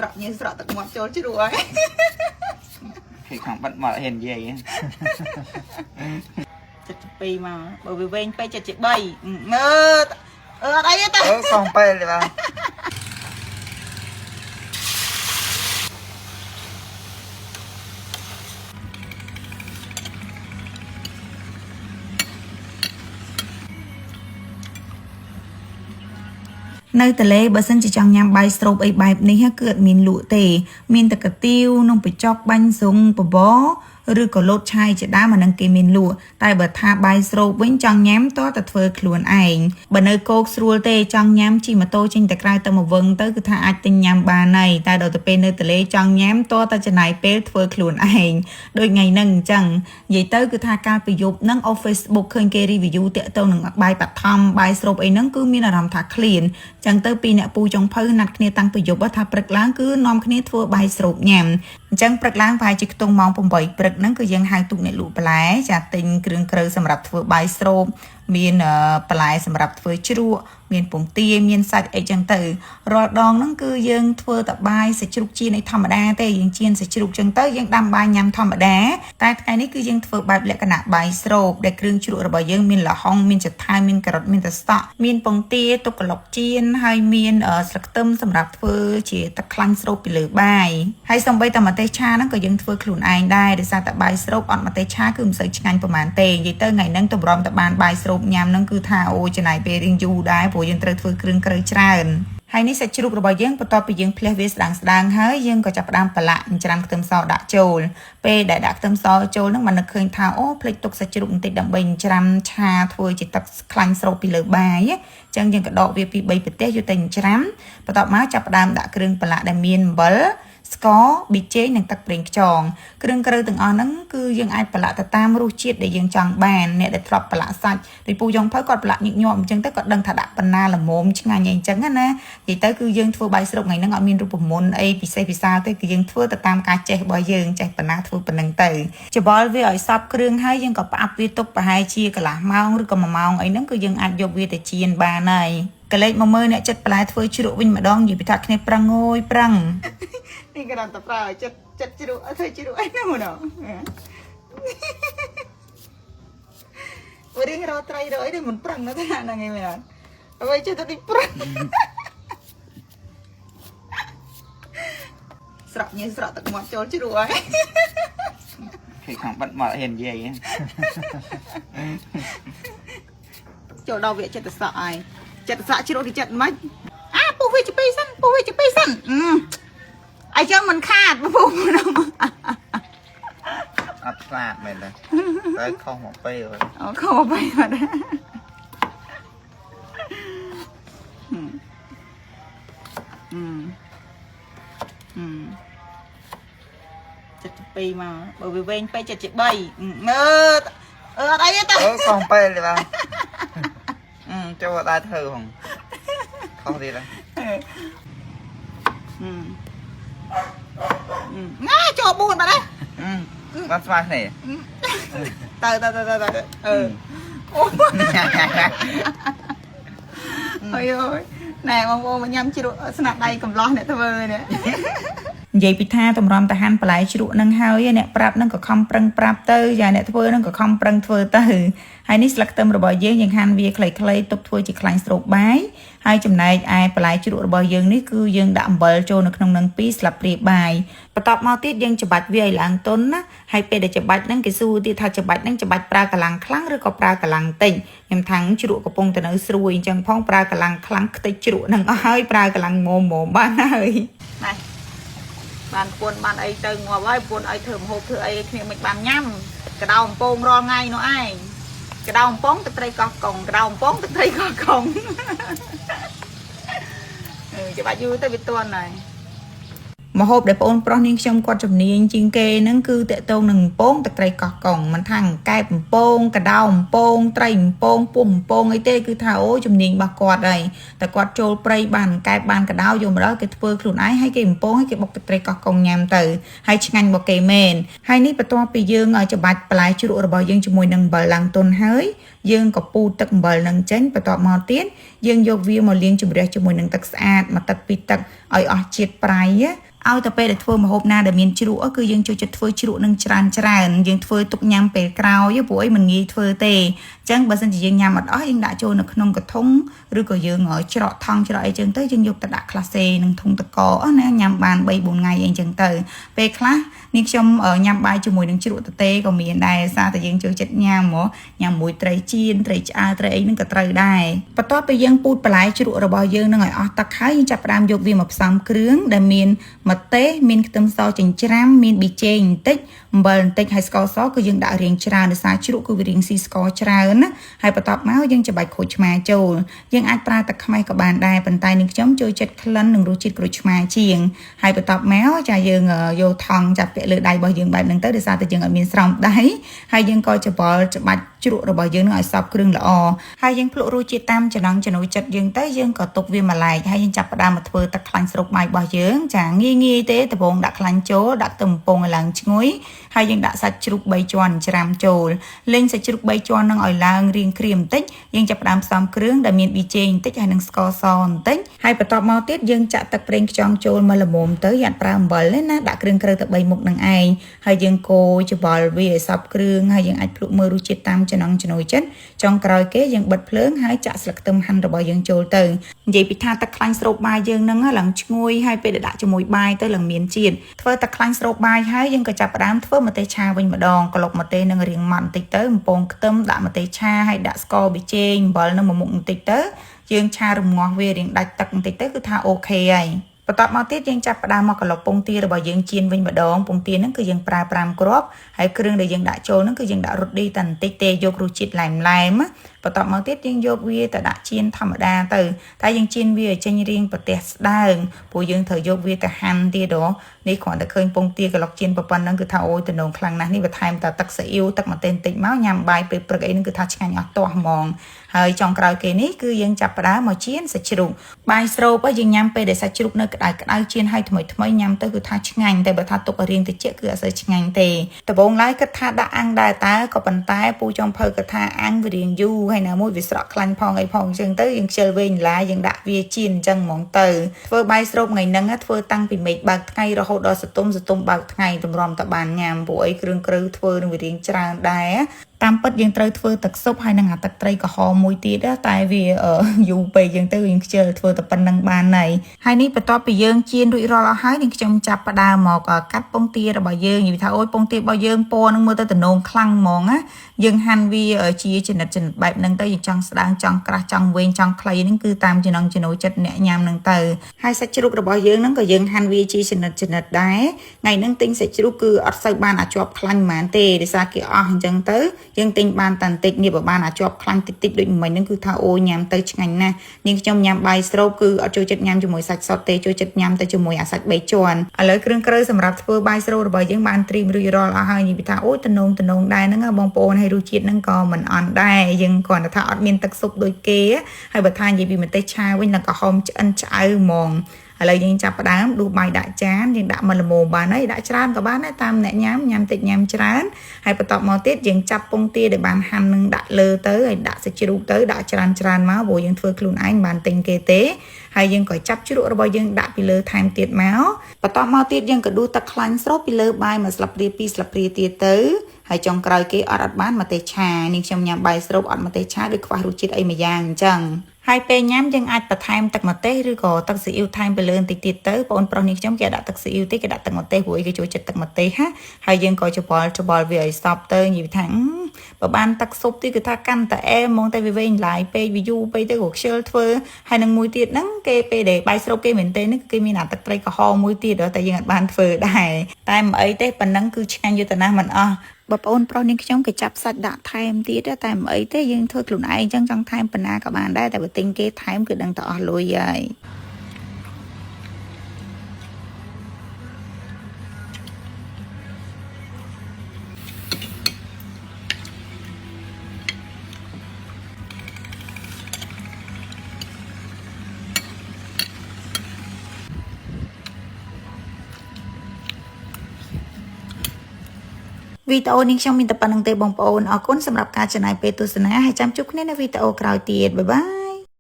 sọc như sọc tật một chỗ chứ đùa thì khoảng bận mở hình gì chật pi mà bởi vì bên bay chật bay đây ta không bay rồi bà nơi tờ lê bà sân chỉ chẳng nhằm bài strobe ấy bài này ha cượt mình lụa tề mình ta cả tiêu nông phải chọc bánh dùng bó ឬក៏លោតឆាយជាដើមអានឹងគេមានលក់តែបើថាបាយស្រូបវិញចង់ញ៉ាំតើតែធ្វើខ្លួនឯងបើនៅគោកស្រួលទេចង់ញ៉ាំជិះម៉ូតូចេញទៅក្រៅទៅមកវឹងទៅគឺថាអាចទិញញ៉ាំបានហើយតែដល់ទៅពេលនៅទលេចង់ញ៉ាំតើតែចំណាយពេលធ្វើខ្លួនឯងដូចថ្ងៃហ្នឹងអញ្ចឹងនិយាយទៅគឺថាកាលពីយប់ហ្នឹងអូ Facebook ឃើញគេ review តាក់ទងនឹងបាយបឋមបាយស្រូបអីហ្នឹងគឺមានអារម្មណ៍ថា clean អញ្ចឹងទៅពីអ្នកពូចុងភៅណាត់គ្នាតាំងពីយប់ថាព្រឹកឡើងគឺនាំគ្នាធ្វើបាយស្រូបញ៉ាំអញ្ចឹងព្រឹកឡើងប្រហែលជាខ្ទង់ម៉ោង 8 ព្រឹកហ្នឹងគឺយើងហៅទូកអ្នកលក់បន្លែចាទិញគ្រឿងក្រៅសម្រាប់ធ្វើបាយស្រូបមានបន្លែសម្រាប់ធ្វើជ្រក់មានពងទាមានសាច់អីចឹងទៅរាល់ដងហ្នឹងគឺយើងធ្វើតែបាយសាច់ជ្រូកចៀនឯធម្មតាទេយើងចៀនសាច់ជ្រូកចឹងទៅយើងដាំបាយញ៉ាំធម្មតាតែថ្ងៃនេះគឺយើងធ្វើបែបលក្ខណៈបាយស្រូបដែលគ្រឿងជ្រក់របស់យើងមានល្ហុងមានចថាមានការ៉ុតមានតស្តក់មានពងទាទុកក្លុកចៀនហើយមានស្លឹកខ្ទឹមសម្រាប់ធ្វើជាទឹកខ្លាញ់ស្រូបពីលើបាយហើយសូម្បីតែម្ទេសឆាហ្នឹងក៏យើងធ្វើខ្លួនឯងដែរដោយសារតែបាយស្រូបអត់ម្ទេសឆាគឺមិនសូវឆ្ងាញ់ប្រហែលទេនិយាយទៅថ្ងៃហ្នឹងតម្រាំតែបានបាយស្រូបញ៉ាំហ្នឹងគឺថាអូចំណាយពេលរៀងយូរដែរព្រោះយើងត្រូវធ្វើគ្រឿងក្រៅច្រើនហើយនេះសាច់ជ្រូករបស់យើងបន្ទាប់ពីយើងភ្លះវាស្ដាងៗហើយយើងក៏ចាប់ផ្ដើមប្រឡាក់ច្រាំខ្ទឹមសដាក់ចូលពេលដែលដាក់ខ្ទឹមសចូលហ្នឹងបាននឹកឃើញថាអូភ្លេចទុកសាច់ជ្រូកបន្តិចដើម្បីច្រាំឆាធ្វើជាទឹកខ្លាញ់ស្រូបពីលើបាយអញ្ចឹងយើងក៏ដកវាពី3ប្រទេសយកទៅច្រាំបន្ទាប់មកចាប់ផ្ដើមដាក់គ្រឿងប្រឡាក់ដែលមានអំបិលស្ករប៊ីចេងនិងទឹកប្រេងខ្យងគ្រឿងក្រៅទាំងអស់ហ្នឹងគឺយើងអាចប្រឡាក់ទៅតាមរសជាតិដែលយើងចង់បានអ្នកដែលធ្លាប់ប្រឡាក់សាច់ដោយពូយ៉ងភៅគាត់ប្រឡាក់ញឹកញាប់អញ្ចឹងទៅគាត់ដឹងថាដាក់បណ្ណាល្មមឆ្ងាញ់អីអញ្ចឹងណានិយាយទៅគឺយើងធ្វើបាយស្រូបថ្ងៃហ្នឹងអត់មានរូបមន្តអីពិសេសពិសាទេគឺយើងធ្វើទៅតាមការចេះរបស់យើងចេះបណ្ណាធ្វើប៉ុណ្្នឹងទៅច្បល់វាឲ្យសព្វគ្រឿងហើយយើងក៏ផ្អាប់វាទុកប្រហែលជាកន្លះម៉ោងឬក៏1ម៉ោងអីហ្នឹងគឺយើងអាចយកវាទៅចៀនបានហើយកលេចមកមើលអ្នកចិត្តបន្លែធ្វើជ្រក់វិញម្ដងនិយាយពីថាគ្នាប្រឹងអើយប្រឹងនេះក៏ដល់តែប្រើចិត្តជ្រក់ធ្វើជ្រក់អីហ្នឹងម្ដងវិញរកត្រីរកអីនេះមិនប្រឹងណាស់ហ្នឹងឯងមែនអ្វីចេះតែដូចប្រឹងស្រក់ញ៉េស្រក់ទឹកមាត់ចូលជ្រក់ហើយthì khoảng bận mở hình gìចូលដល់វាចិត្តសក់ហើយចិត្តសក់ជ្រក់ទីចិត្តមិនពុះវាជាពីសិនពុះវាជាពីសិនអីចឹងមិនខាតពុះហ្នឹងអត់ខ្លាតមែនទេតែខុសមកពេលអូខុសមកពេលបាត់ចិត្តពីមកបើវាវែងពេកចិត្តជា3អត់អីទេខុសពេលទេបាទចូលតែធ្វើហងខុសទៀតណាចូល4បាត់ហើយបានស្មើគ្នាទៅអូអើយណែបងប្អូនមកញ៉ាំជ្រក់ស្នាដៃកំឡោះអ្នកធ្វើនេះនិយាយពីថាតម្រាំតាហានបន្លែជ្រក់នឹងហើយអ្នកប្រាប់នឹងក៏ខំប្រឹងប្រាប់ទៅយ៉ាអ្នកធ្វើនឹងក៏ខំប្រឹងធ្វើទៅហើយនេះស្លឹកខ្ទឹមរបស់យើងហាន់វាខ្លីៗទុកធ្វើជាខ្លាញ់ស្រូបបាយហើយចំណែកឯបន្លែជ្រក់របស់យើងនេះគឺយើងដាក់អំបិលចូលនៅក្នុងនឹង2ស្លាបព្រាបាយបន្ទាប់មកទៀតយើងច្របាច់វាឲ្យឡើងទន់ណាហើយពេលដែលច្របាច់ហ្នឹងគេសួរទៀតថាច្របាច់ហ្នឹងច្របាច់ប្រើកម្លាំងខ្លាំងឬក៏ប្រើកម្លាំងតិចខ្ញុំថាំងជ្រក់កំពុងតែនៅស្រួយអញ្ចឹងផងប្រើកម្លាំងខ្លាំងខ្ទេចជ្រក់ហ្នឹងអស់ហើយប្រើកម្លាំងមុំបានហើយណាបានពួនបានអីទៅងាប់ហើយពួនឲ្យធ្វើម្ហូបធ្វើអីគ្នាមិនបានញ៉ាំកដៅអំពងរាល់ថ្ងៃនោះឯងកដៅអំពងទឹកត្រីកោះកុងកដៅអំពងទឹកត្រីកោះកុងច្បាច់យូរទៅវាទន់ហើយម្ហូបដែលបងប្រុសនាងខ្ញុំគាត់ជំនាញជាងគេហ្នឹងគឺតកតងនឹងអំពងទឹកត្រីកោះកុងមិនថាកែបអំពងកដៅអំពងត្រីអំពងពុំអំពងអីទេគឺថាអូជំនាញរបស់គាត់ហើយតែគាត់ចូលព្រៃបានកែបបានកដៅយកមកដល់គេធ្វើខ្លួនឯងហើយគេអំពងហើយគេបុកទឹកត្រីកោះកុងញ៉ាំទៅហើយឆ្ងាញ់របស់គេមែនហើយនេះបន្ទាប់ពីយើងឲ្យច្បាច់បន្លែជ្រក់របស់យើងជាមួយនឹងអំបិលឡើងទន់ហើយយើងក៏ពូតទឹកអំបិលនឹងចេញបន្ទាប់មកទៀតយើងយកវាមកលាងជម្រះជាមួយនឹងទឹកស្អាតមួយទឹកពីរទឹកឲ្យអស់ជាតិប្រៃ ឲ្យតែពេលដែលធ្វើម្ហូបណាដែលមានជ្រក់គឺយើងចូលចិត្តធ្វើជ្រក់នឹងច្រើនយើងធ្វើទុកញ៉ាំពេលក្រោយព្រោះអីមិនងាយធ្វើទេអញ្ចឹងបើសិនជាយើងញ៉ាំអត់អស់យើងដាក់ចូលនៅក្នុងកធុងឬក៏យើងច្រកថង់ច្រកអីចឹងទៅយើងយកទៅដាក់ក្លាសេនឹងធុងតកណាញ៉ាំបាន 3-4 ថ្ងៃអីចឹងទៅពេលខ្លះនេះខ្ញុំញ៉ាំបាយជាមួយនឹងជ្រក់តេក៏មានដែរសារតែយើងចូលចិត្តញ៉ាំមួយត្រីចៀនត្រីឆ្អើរត្រីអីហ្នឹងក៏ត្រូវដែរបន្ទាប់ពីយើងពូតបន្លែជ្រក់របស់យើងនឹងឲ្យអស់ទឹកហើយយើងចាប់ផ្ដើមយកវាមកផ្សំគ្រឿងដែលមានម្ទេសមានខ្ទឹមសចិញ្ច្រាំមានប៊ីចេងបន្តិចអំបិលបន្តិចហើយស្ករសគឺយើងដាក់រៀងច្រើនដោយសារជ្រក់គឺវារៀងស៊ីស្ករច្រើនណាហើយបន្ទាប់មកយើងច្របាច់ក្រូចឆ្មាចូលយើងអាចប្រើទឹកខ្មេះក៏បានដែរប៉ុន្តែនេះខ្ញុំចូលចិត្តក្លិននិងរសជាតិក្រូចឆ្មាជាងហើយបន្ទាប់មកចាយើងយកថង់ចាប់ពាក់លើដៃរបស់យើងបែបហ្នឹងទៅដោយសារតែយើងអត់មានស្រោមដៃហើយយើងក៏ច្បល់ច្បាច់ជ្រក់របស់យើងនឹងឲ្យសព្វគ្រឿងល្អហើយយើងភ្លក់រសជាតិតាមចំណង់ចំណូលចិត្តយើងទៅយើងក៏ទុកវាមួយឡែកហើយយើងចាប់ផ្ដើមមកធ្វើទឹកខ្លាញ់ស្រូបបាយរបស់យើងចាងាយទេដំបូងដាក់ខ្លាញ់ចូលដាក់ខ្ទឹមកំប៉ុងឲ្យឡើងឈ្ងុយហើយយើងដាក់សាច់ជ្រូក3ជាន់ច្រាំចូលលេងសាច់ជ្រូក3ជាន់នឹងឲ្យឡើងរាងក្រៀមបន្តិចយើងចាប់ផ្ដើមផ្សំគ្រឿងដែលមានប៊ីចេងបន្តិចហើយនឹងស្ករសបន្តិចហើយបន្ទាប់មកទៀតយើងចាក់ទឹកប្រេងខ្យងចូលមកល្មមទៅយ៉ាត់ប្រើអំបិលណាដាក់គ្រឿងក្រៅទៅ3មុខនឹងឯងហើយយើងកូរច្បល់វាឲ្យសព្វគ្រឿងហើយយើងអាចភ្លក់មើលរសជាតិតាមចំណង់ចំណូលចិត្តចុងក្រោយគេយើងបិទភ្លើងហើយចាក់ស្លឹកខ្ទឹមហាន់របស់យើងចូលទៅនិយាយពីថាទឹកខ្លាញ់ស្រូបបាយយើងហ្នឹងឡើងឈ្ងុយហើយពេលដាក់ជាមួយបាយទៅឡើងមានជាតិធ្វើទឹកខ្លាញ់ស្រូបបាយហើយយើងក៏ចាប់ផ្ដើមធ្វើម្ទេសឆាវិញម្ដងក្លុកម្ទេសនឹងរៀងម៉ត់បន្តិចទៅបំពងខ្ទឹមដាក់ម្ទេសឆាហើយដាក់ស្ករប៊ីចេងអំបិលនឹងមួយមុខបន្តិចទៅយើងឆារំងាស់វារៀងដាច់ទឹកបន្តិចទៅគឺថាអូខេហើយបន្ទាប់មកទៀតយើងចាប់ផ្ដើមមកក្លុកពងទារបស់យើងចៀនវិញម្ដងពងទាហ្នឹងគឺយើងប្រើ5គ្រាប់ហើយគ្រឿងដែលយើងដាក់ចូលហ្នឹងគឺយើងដាក់រ៉ូឌីតែបន្តិចទេយករសជាតិឡែមបន្ទាប់មកទៀតយើងយកវាទៅដាក់ចៀនធម្មតាទៅតែយើងចៀនវាឲ្យចេញរាងប្រទេសស្ដើងព្រោះយើងត្រូវយកវាទៅហាន់ទៀតនេះគ្រាន់តែឃើញពងទាក្លុកចៀនប៉ុណ្ណឹងគឺថាអូយតំណងខ្លាំងណាស់នេះបន្ថែមតែទឹកស៊ីអ៊ីវទឹកម្ទេសបន្តិចមកញ៉ាំបាយពេលព្រឹកអីហ្នឹងគឺថាឆ្ងាញ់អស់ទាស់ហ្មងហើយចុងក្រោយគេនេះគឺយើងចាប់ផ្ដើមមកចៀនសាច់ជ្រូកបាយស្រូបយើងញ៉ាំពេលដែលសាច់ជ្រូកនៅក្តៅចៀនឲ្យថ្មីញ៉ាំទៅគឺថាឆ្ងាញ់តែបើថាទុកឲ្យរៀងតិចគឺអត់សូវឆ្ងាញ់ទេដំបូងឡើយគិតថាដាក់អាំងដែរតើក៏ប៉ុន្តែពូចំភៅគិតថាអាំងវារៀងយូរហើយណាមួយវាស្រក់ខ្លាញ់ផងអីផងអញ្ចឹងទៅយើងខ្ជិលវែងឡាយើងដាក់វាចៀនអញ្ចឹងហ្មងទៅធ្វើបាយស្រូបថ្ងៃហ្នឹងធ្វើតាំងពីមេឃបើកថ្ងៃរហូតដល់សតុំបើកថ្ងៃតម្រាំតបានញ៉ាំព្រោះអីគ្រឿងក្រៅធ្វើនឹងវារៀងច្រើនដែរតាមពិតយើងត្រូវធ្វើទឹកស៊ុបហើយនឹងអាទឹកត្រីក្រហមមួយទៀតតែវាយូរពេកយើងទៅយើងខ្ជិលធ្វើតែប៉ុណ្្នឹងបានហើយនេះបន្ទាប់ពីយើងចៀនរួចរាល់អស់ហើយនឹងខ្ញុំចាប់ផ្ដើមមកកាត់ពងទារបស់យើងនិយាយថាអូយពងទារបស់យើងពណ៌នឹងមើលទៅតំណងខ្លាំងហ្មងណាយើងហាន់វាជាចំណិតបែបហ្នឹងទៅយើងចង់ស្ដាងចង់ក្រាស់ចង់វែងចង់ខ្លីហ្នឹងគឺតាមចំណង់ចំណូលចិត្តអ្នកញ៉ាំហ្នឹងទៅហើយសាច់ជ្រូករបស់យើងហ្នឹងក៏យើងហាន់វាជាចំណិតដែរថ្ងៃហ្នឹងទិញសាច់ជ្រូកគឺអត់សូវបានអាចជាប់ខ្លាញ់ហ្មងទេដោយសារគេអស់អញ្ចឹងទៅយើងទិញបានតែបន្តិចនេះបើបានអាចជាប់ខ្លាញ់តិចដូចមិញហ្នឹងគឺថាអូញ៉ាំទៅឆ្ងាញ់ណាស់នាងខ្ញុំញ៉ាំបាយស្រូបគឺអត់ចូលចិត្តញ៉ាំជាមួយសាច់សុទ្ធទេចូលចិត្តញ៉ាំទៅជាមួយអាសាច់3ជាន់ឥឡូវគ្រឿងក្រៅសម្រាប់ធ្វើបាយស្រូបរបស់យើងបានត្រៀមរួចរាល់អស់ហើយនិយាយថាអូយតំណងដែរហ្នឹងបងប្អូនហើយរសជាតិហ្នឹងក៏មិនអន់ដែរយើងគ្រាន់តែថាអត់មានទឹកស៊ុបដូចគេហើយបើថានិយាយពីម្ទេសឆាវិញនឹងក្រហមឆ្អិនឆ្អៅហ្មងឥឡូវយើងចាប់ផ្ដើមដួសបាយដាក់ចានយើងដាក់មកល្មមបានហើយដាក់ច្រើនក៏បានដែរតាមអ្នកញ៉ាំតិចញ៉ាំច្រើនហើយបន្ទាប់មកទៀតយើងចាប់ពងទាដែលបានហាន់នឹងដាក់លើទៅហើយដាក់សាច់ជ្រូកទៅដាក់ច្រើនមកព្រោះយើងធ្វើខ្លួនឯងបានទិញគេទេហើយយើងក៏ចាប់ជ្រក់របស់យើងដាក់ពីលើថែមទៀតមកបន្ទាប់មកទៀតយើងក៏ដួសទឹកខ្លាញ់ស្រូបពីលើបាយ1ស្លាបព្រា2ស្លាបព្រាទៀតទៅហើយចុងក្រោយគេអត់បានម្ទេសឆានេះខ្ញុំញ៉ាំបាយស្រូបអត់ម្ទេសឆាដូចខ្វះរសជាតិអីមួយយ៉ាងអញ្ចឹងហើយពេលញ៉ាំយើងអាចបន្ថែមទឹកម្ទេសឬក៏ទឹកស៊ីអ៊ីវថែមទៅលើបន្តិចទៀតទៅបងប្រុសនេះខ្ញុំគេដាក់ទឹកស៊ីអ៊ីវទេគេដាក់ទឹកម្ទេសព្រោះគេចូលចិត្តទឹកម្ទេសហាហើយយើងក៏ច្បល់វាឲ្យសព្វទៅនិយាយថាបើបានទឹកស៊ុបទៀតគឺថាកាន់តែអែមហ្មងតែវាវែងឡាយពេកវាយូរពេកទៅក៏ខ្ជិលធ្វើហើយនឹងមួយទៀតហ្នឹងគេពេលដែលបាយស្រូបគេមែនទេនេះគេមានអាទឹកត្រីក្រហមមួយទៀតតែយើងអត់បានធ្វើដែរតែមិនអីទេប៉ុណ្ណឹងគឺឆ្ងាញ់យុទ្ធនាមិនអស់បងប្អូនប្រុសនាងខ្ញុំគេចាប់សាច់ដាក់ថែមទៀតតែមិនអីទេយើងធ្វើខ្លួនឯងអញ្ចឹងចង់ថែមប៉ុណ្ណាក៏បានដែរតែបើទិញគេថែមគឺដឹងតែអស់លុយហើយ វីដេអូនេះខ្ញុំមានតែប៉ុណ្្នឹងទេបងប្អូនអរគុណសម្រាប់ការចំណាយពេលទស្សនាហើយចាំជួបគ្នានៅវីដេអូក្រោយទៀតបាយបាយ